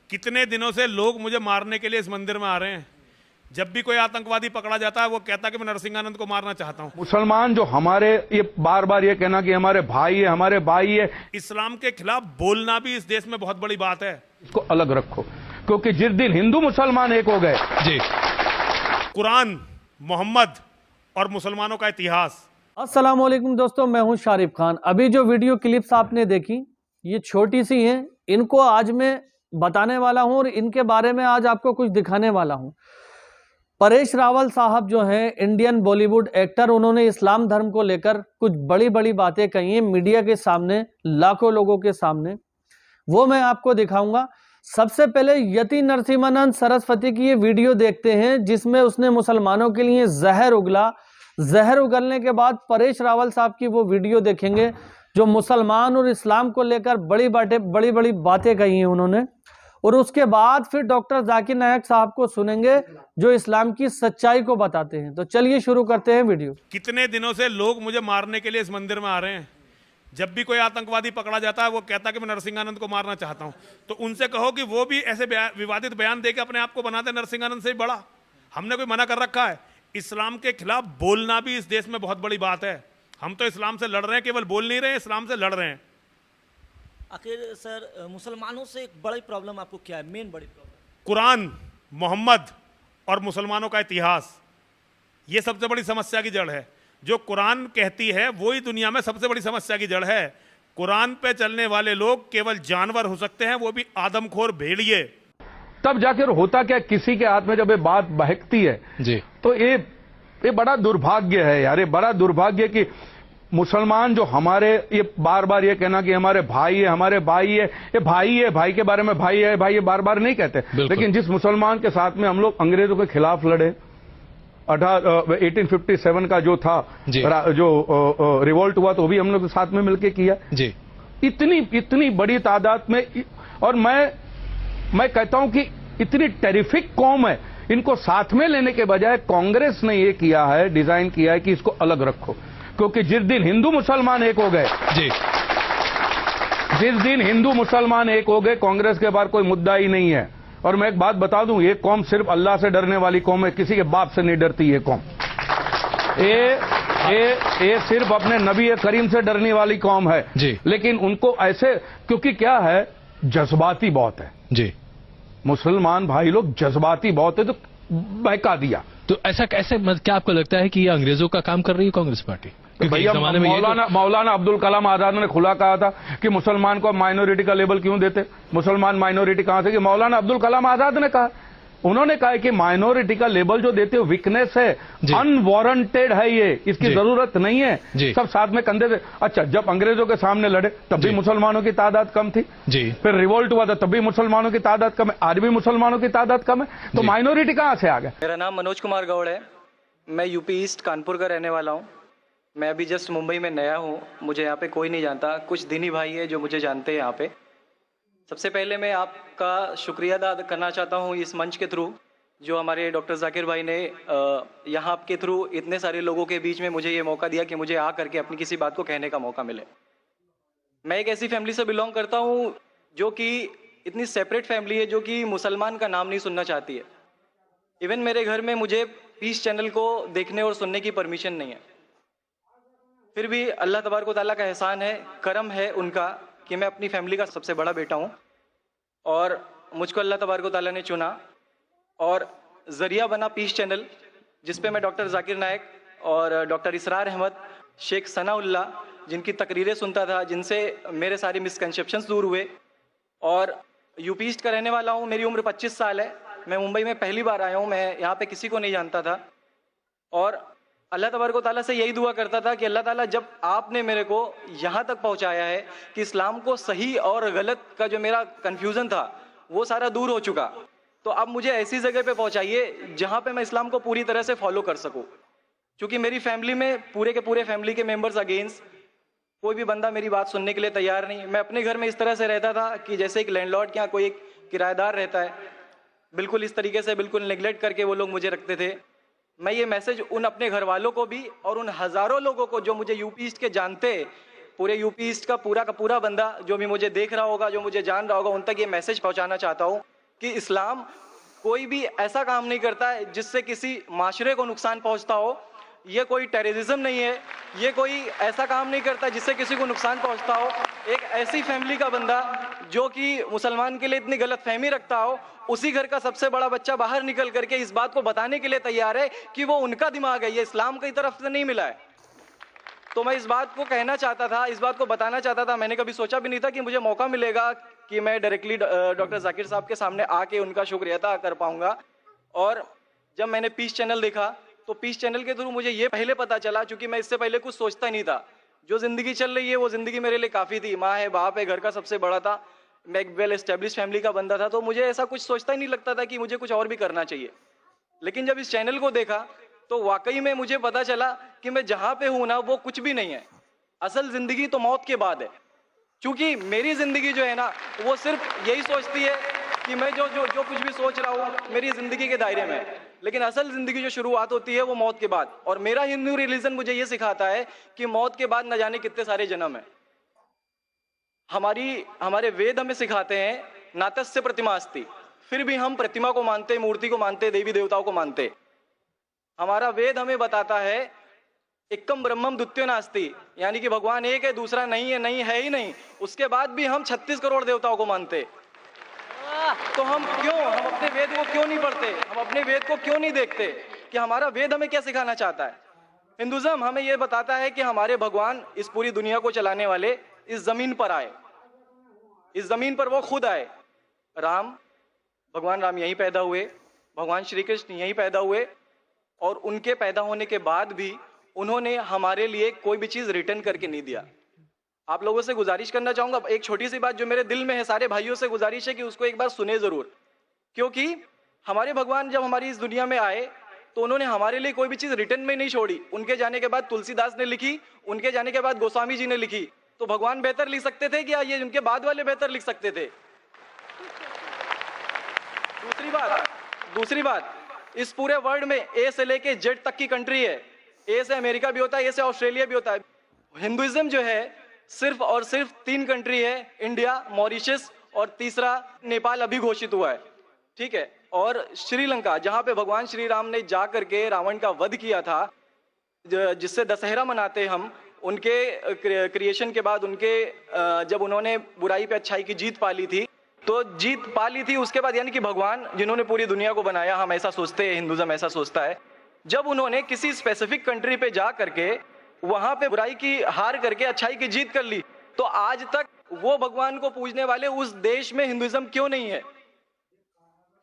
कितने दिनों से लोग मुझे मारने के लिए इस मंदिर में आ रहे हैं। जब भी कोई आतंकवादी पकड़ा जाता है वो कहता है कि मैं नरसिंहानंद को मारना चाहता हूं। मुसलमान जो हमारे ये बार बार ये कहना कि हमारे भाई है, हमारे भाई है, इस्लाम के खिलाफ बोलना भी इस देश में बहुत बड़ी बात है। इसको अलग रखो, क्योंकि जिस दिन हिंदू मुसलमान एक हो गए जी। कुरान, मोहम्मद और मुसलमानों का इतिहास। अस्सलाम वालेकुम दोस्तों, मैं हूं शारिफ खान। अभी जो वीडियो क्लिप्स आपने देखी ये छोटी सी हैं, इनको आज मैं बताने वाला हूं और इनके बारे में आज आपको कुछ दिखाने वाला हूं। परेश रावल साहब जो हैं इंडियन बॉलीवुड एक्टर, उन्होंने इस्लाम धर्म को लेकर कुछ बड़ी बड़ी बातें कही हैं मीडिया के सामने, लाखों लोगों के सामने। वो मैं आपको दिखाऊंगा। सबसे पहले यति नरसिम्हानंद सरस्वती की ये वीडियो देखते हैं जिसमें उसने मुसलमानों के लिए जहर उगला। जहर उगलने के बाद परेश रावल साहब की वो वीडियो देखेंगे जो मुसलमान और इस्लाम को लेकर बड़ी बड़ी बातें कही हैं उन्होंने। और उसके बाद फिर डॉक्टर जाकिर नायक साहब को सुनेंगे जो इस्लाम की सच्चाई को बताते हैं। तो चलिए शुरू करते हैं वीडियो। कितने दिनों से लोग मुझे मारने के लिए इस मंदिर में आ रहे हैं। जब भी कोई आतंकवादी पकड़ा जाता है वो कहता है कि मैं नरसिंहानंद को मारना चाहता हूं। तो उनसे कहो कि वो भी ऐसे विवादित बयान देके अपने आप को बनाते नरसिंहानंद से बड़ा। हमने कोई मना कर रखा है? इस्लाम के खिलाफ बोलना भी इस देश में बहुत बड़ी बात है। हम तो इस्लाम से लड़ रहे हैं, केवल बोल नहीं रहे हैं, इस्लाम से लड़ रहे हैं। आखिर सर मुसलमानों से एक बड़ी प्रॉब्लम आपको क्या है? मेन बड़ी प्रॉब्लम कुरान, मोहम्मद और मुसलमानों का इतिहास, ये सबसे बड़ी समस्या की जड़ है। जो कुरान कहती है वही दुनिया में सबसे बड़ी समस्या की जड़ है। कुरान पे चलने वाले लोग केवल जानवर हो सकते हैं, वो भी आदमखोर भेड़िए। तब जाकर होता क्या, किसी के हाथ में जब ये बात बहकती है जी, तो ये बड़ा दुर्भाग्य है यार। ये बड़ा दुर्भाग्य कि मुसलमान जो हमारे ये बार बार ये कहना कि हमारे भाई है, हमारे भाई है, ये भाई है, भाई के बारे में भाई है, भाई ये बार बार नहीं कहते। लेकिन जिस मुसलमान के साथ में हम लोग अंग्रेजों के खिलाफ लड़े, 1857 का जो था जो रिवोल्ट हुआ, तो भी हम लोग साथ में मिलकर किया जी। इतनी बड़ी तादाद में। और मैं कहता हूं कि इतनी टेरिफिक कौम है, इनको साथ में लेने के बजाय कांग्रेस ने ये किया है, डिजाइन किया है कि इसको अलग रखो, क्योंकि जिस दिन हिंदू मुसलमान एक हो गए जी, जिस दिन हिंदू मुसलमान एक हो गए, कांग्रेस के बाहर कोई मुद्दा ही नहीं है। और मैं एक बात बता दूं, ये कौम सिर्फ अल्लाह से डरने वाली कौम है, किसी के बाप से नहीं डरती ये कौम। ये सिर्फ अपने नबी करीम से डरने वाली कौम है जी। लेकिन उनको ऐसे, क्योंकि क्या है, जज्बाती बहुत है जी। मुसलमान भाई लोग, जज्बाती बहुत है, तो बहका दिया। तो ऐसा कैसे, क्या आपको लगता है कि ये अंग्रेजों का काम कर रही है कांग्रेस पार्टी? भैया मौलाना अब्दुल कलाम आजाद ने खुला कहा था कि मुसलमान को माइनॉरिटी का लेबल क्यों देते, मुसलमान माइनॉरिटी कहां से? कि मौलाना अब्दुल कलाम आजाद ने कहा, उन्होंने कहा कि माइनॉरिटी का लेबल जो देते हो वीकनेस है, अनवारंटेड है, ये इसकी जरूरत नहीं है। सब साथ में कंधे से। अच्छा, जब अंग्रेजों के सामने लड़े तब भी मुसलमानों की तादाद कम थी जी। फिर रिवोल्ट हुआ था तब भी मुसलमानों की तादाद कम है, आज भी मुसलमानों की तादाद कम है, तो माइनॉरिटी कहां से आ गए? मेरा नाम मनोज कुमार गौड़ है, मैं यूपी ईस्ट कानपुर का रहने वाला हूँ। मैं अभी जस्ट मुंबई में नया हूँ, मुझे यहाँ पे कोई नहीं जानता, कुछ दिनी भाई है जो मुझे जानते हैं यहाँ पे। सबसे पहले मैं आपका शुक्रिया अदा करना चाहता हूँ इस मंच के थ्रू, जो हमारे डॉक्टर जाकिर भाई ने यहाँ के थ्रू इतने सारे लोगों के बीच में मुझे ये मौका दिया कि मुझे आ करके अपनी किसी बात को कहने का मौका मिले। मैं एक ऐसी फैमिली से बिलोंग करता हूँ जो कि इतनी सेपरेट फैमिली है, जो कि मुसलमान का नाम नहीं सुनना चाहती है। इवन मेरे घर में मुझे पीस चैनल को देखने और सुनने की परमिशन नहीं है। फिर भी अल्लाह तबारक व तआला का एहसान है, करम है उनका कि मैं अपनी फैमिली का सबसे बड़ा बेटा हूँ और मुझको अल्लाह तबारक व तआला ने चुना और जरिया बना पीस चैनल, जिसपे मैं डॉक्टर जाकिर नायक और डॉक्टर इसरार अहमद, शेख सनाउल्लाह, जिनकी तकरीरें सुनता था, जिनसे मेरे सारे मिसकंसेप्शंस दूर हुए। और यूपी ईस्ट का रहने वाला हूँ, मेरी उम्र 25 साल है, मैं मुंबई में पहली बार आया हूँ, मैं यहाँ पे किसी को नहीं जानता था और अल्लाह तबारक व तआला से यही दुआ करता था कि अल्लाह ताला, जब आपने मेरे को यहाँ तक पहुँचाया है कि इस्लाम को सही और गलत का जो मेरा कन्फ्यूज़न था वो सारा दूर हो चुका, तो अब मुझे ऐसी जगह पे पहुँचाइए जहाँ पे मैं इस्लाम को पूरी तरह से फॉलो कर सकूँ। क्योंकि मेरी फैमिली में पूरे के पूरे फैमिली के मेंबर्स अगेंस्ट, कोई भी बंदा मेरी बात सुनने के लिए तैयार नहीं। मैं अपने घर में इस तरह से रहता था कि जैसे एक लैंडलॉर्ड के यहाँ कोई एक किराएदार रहता है, बिल्कुल इस तरीके से, बिल्कुल नेग्लेक्ट करके वो लोग मुझे रखते थे। मैं ये मैसेज उन अपने घर वालों को भी और उन हज़ारों लोगों को जो मुझे यूपी ईस्ट के जानते, पूरे यूपी ईस्ट का पूरा बंदा जो भी मुझे देख रहा होगा, जो मुझे जान रहा होगा, उन तक ये मैसेज पहुंचाना चाहता हूं कि इस्लाम कोई भी ऐसा काम नहीं करता है जिससे किसी माशरे को नुकसान पहुंचता हो। ये कोई टेररिज्म नहीं है, ये कोई ऐसा काम नहीं करता जिससे किसी को नुकसान पहुंचता हो। एक ऐसी फैमिली का बंदा जो कि मुसलमान के लिए इतनी गलतफहमी रखता हो, उसी घर का सबसे बड़ा बच्चा बाहर निकल करके इस बात को बताने के लिए तैयार है कि वो उनका दिमाग है, ये इस्लाम की तरफ से नहीं मिला है। तो मैं इस बात को कहना चाहता था, इस बात को बताना चाहता था। मैंने कभी सोचा भी नहीं था कि मुझे मौका मिलेगा कि मैं डायरेक्टली डॉक्टर जाकिर साहब के सामने आके उनका शुक्रिया अदा कर पाऊंगा। और जब मैंने पीस चैनल देखा तो पीस चैनल के थ्रू मुझे ये पहले पता चला, क्योंकि मैं इससे पहले कुछ सोचता नहीं था। जो जिंदगी चल रही है वो जिंदगी मेरे लिए काफ़ी थी। माँ है, बाप है, घर का सबसे बड़ा था, मैं एक वेल एस्टेब्लिश फैमिली का बंदा था, तो मुझे ऐसा कुछ सोचता ही नहीं लगता था कि मुझे कुछ और भी करना चाहिए। लेकिन जब इस चैनल को देखा तो वाकई में मुझे पता चला कि मैं जहाँ पे हूँ ना वो कुछ भी नहीं है। असल जिंदगी तो मौत के बाद है। क्योंकि मेरी जिंदगी जो है ना वो सिर्फ यही सोचती है कि मैं जो जो जो कुछ भी सोच रहा हूँ मेरी जिंदगी के दायरे में है। लेकिन असल जिंदगी जो शुरुआत होती है वो मौत के बाद। और मेरा हिंदू रिलीजन मुझे ये सिखाता है कि मौत के बाद न जाने कितने सारे जन्म है। हमारे वेद हमें सिखाते हैं नातस्य प्रतिमा अस्ति, फिर भी हम प्रतिमा को मानते, मूर्ति को मानते, देवी देवताओं को मानते। हमारा वेद हमें बताता है एकम ब्रह्मम द्वितीयो नास्ति, यानी कि भगवान एक है, दूसरा नहीं है, नहीं है ही नहीं। उसके बाद भी हम 36 करोड़ देवताओं को मानते। तो हम अपने वेद को क्यों नहीं पढ़ते, हम अपने वेद को क्यों नहीं देखते कि हमारा वेद हमें क्या सिखाना चाहता है। हिंदुज्म हमें यह बताता है कि हमारे भगवान इस पूरी दुनिया को चलाने वाले इस जमीन पर आए, इस जमीन पर वो खुद आए। भगवान राम यहीं पैदा हुए, भगवान श्री कृष्ण यहीं पैदा हुए, और उनके पैदा होने के बाद भी उन्होंने हमारे लिए कोई भी चीज रिटर्न करके नहीं दिया। आप लोगों से गुजारिश करना चाहूंगा, एक छोटी सी बात जो मेरे दिल में है, सारे भाइयों से गुजारिश है कि उसको एक बार सुने जरूर। क्योंकि हमारे भगवान जब हमारी इस दुनिया में आए तो उन्होंने हमारे लिए कोई भी चीज रिटर्न में नहीं छोड़ी। उनके जाने के बाद तुलसीदास ने लिखी, उनके जाने के बाद गोस्वामी जी ने लिखी। तो भगवान बेहतर लिख सकते थे क्या ये उनके बाद वाले बेहतर लिख सकते थे? दूसरी बात, इस पूरे वर्ल्ड में ए से लेके जेड तक की कंट्री है। ए से अमेरिका भी होता है, ए से ऑस्ट्रेलिया भी होता है। हिंदुइज्म जो है सिर्फ और सिर्फ 3 कंट्री है, इंडिया, मॉरिशस और तीसरा नेपाल अभी घोषित हुआ है, ठीक है। और श्रीलंका, जहां पे भगवान श्री राम ने जा करके रावण का वध किया था, जिससे दशहरा मनाते हम, उनके क्रिएशन के बाद उनके जब उन्होंने बुराई पे अच्छाई की जीत पाली थी, तो जीत पाली थी उसके बाद, यानी कि भगवान जिन्होंने पूरी दुनिया को बनाया, हम ऐसा सोचते हैं, हिंदुइज्म ऐसा सोचता है, जब उन्होंने किसी स्पेसिफिक कंट्री पे जा करके वहां पे बुराई की हार करके अच्छाई की जीत कर ली, तो आज तक वो भगवान को पूजने वाले उस देश में हिंदुइज्म क्यों नहीं है?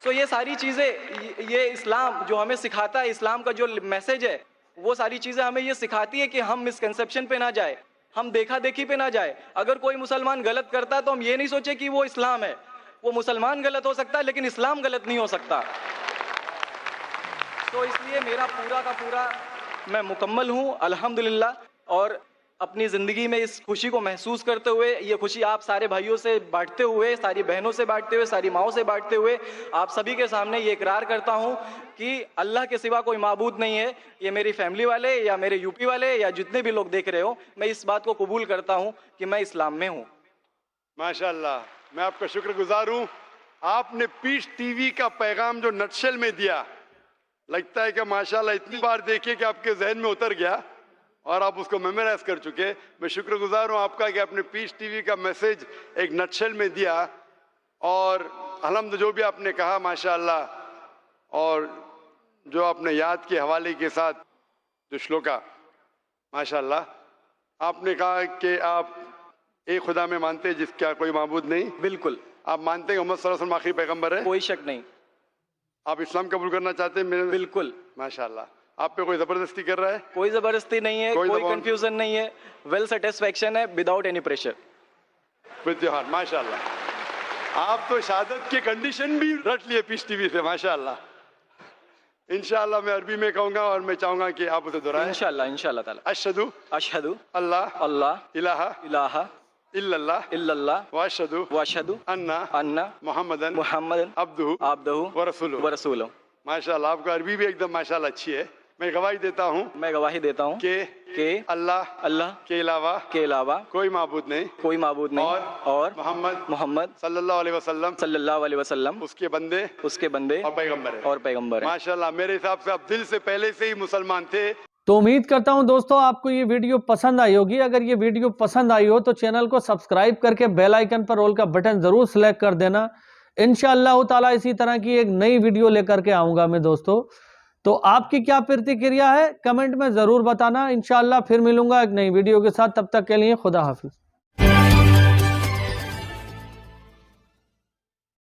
तो ये सारी चीजें, ये इस्लाम जो हमें सिखाता है, इस्लाम का जो मैसेज है, वो सारी चीजें हमें ये सिखाती है कि हम मिसकंसेप्शन पे ना जाए, हम देखा देखी पे ना जाए। अगर कोई मुसलमान गलत करता है तो हम ये नहीं सोचे कि वो इस्लाम है। वो मुसलमान गलत हो सकता है लेकिन इस्लाम गलत नहीं हो सकता। तो इसलिए मेरा पूरा का पूरा मैं मुकम्मल हूँ अल्हम्दुलिल्लाह, और अपनी ज़िंदगी में इस खुशी को महसूस करते हुए, ये खुशी आप सारे भाइयों से बांटते हुए, सारी बहनों से बांटते हुए, सारी माओं से बांटते हुए, आप सभी के सामने ये इकरार करता हूँ कि अल्लाह के सिवा कोई माबूद नहीं है। ये मेरी फैमिली वाले या मेरे यूपी वाले या जितने भी लोग देख रहे हो, मैं इस बात को कबूल करता हूँ कि मैं इस्लाम में हूँ। माशाअल्लाह, मैं आपका शुक्रगुजार हूँ। आपने पीस टीवी का पैगाम जो नटशेल में दिया, लगता है कि माशाअल्लाह इतनी बार देखिए कि आपके जहन में उतर गया और आप उसको मेमोराइज कर चुके। मैं शुक्रगुजार हूँ आपका कि आपने पीस टीवी का मैसेज एक नटशेल में दिया, और अल्हम्दुलिल्लाह जो भी आपने कहा माशाअल्लाह, और जो आपने याद के हवाले के साथ जो श्लोका, माशाअल्लाह आपने कहा कि आप एक खुदा में मानते हैं जिसका कोई माबूद नहीं। बिल्कुल। आप मानते हैं मोहम्मद सल्लल्लाहु अलैहि वसल्लम आखिरी पैगंबर है? कोई शक नहीं। आप इस्लाम कबूल करना चाहते हैं? बिल्कुल। माशाअल्लाह। आप पे कोई जबरदस्ती कर रहा है? कोई जबरदस्ती नहीं है, कोई कंफ्यूजन नहीं है, वेल सेटिस्फैक्शन है, without any pressure. With your heart. माशाअल्लाह, आप तो शहादत के कंडीशन भी रट लिए पीस टीवी से, माशाअल्लाह। इंशाअल्लाह मैं अरबी में कहूंगा और मैं चाहूंगा कि आप उसे दोहराएं। इंशाअल्लाह ताला। अशहदु अल्लाह इलाहा इल्लल्लाह व अशहदु अन्ना मुहम्मदन अब्दुहु व रसूलुहु। माशाअल्लाह, आपका अरबी भी एकदम माशाअल्लाह अच्छी है। मैं गवाही देता हूँ मैं गवाही देता हूँ कि अल्लाह अल्लाह के अलावा कोई माबूद नहीं और मोहम्मद सल्लल्लाहु अलैहि वसल्लम उसके बंदे और पैगंबर है। पैगंबर है। मेरे हिसाब से आप दिल से पहले से ही मुसलमान थे। तो उम्मीद करता हूं दोस्तों आपको ये वीडियो पसंद आई होगी। अगर ये वीडियो पसंद आई हो तो चैनल को सब्सक्राइब करके बेल आइकन पर ऑल का बटन जरूर सेलेक्ट कर देना। इंशाअल्लाह ताला इसी तरह की एक नई वीडियो लेकर के आऊंगा मैं दोस्तों। तो आपकी क्या प्रतिक्रिया है कमेंट में जरूर बताना। इंशाअल्लाह फिर मिलूंगा एक नई वीडियो के साथ। तब तक के लिए खुदा हाफिज।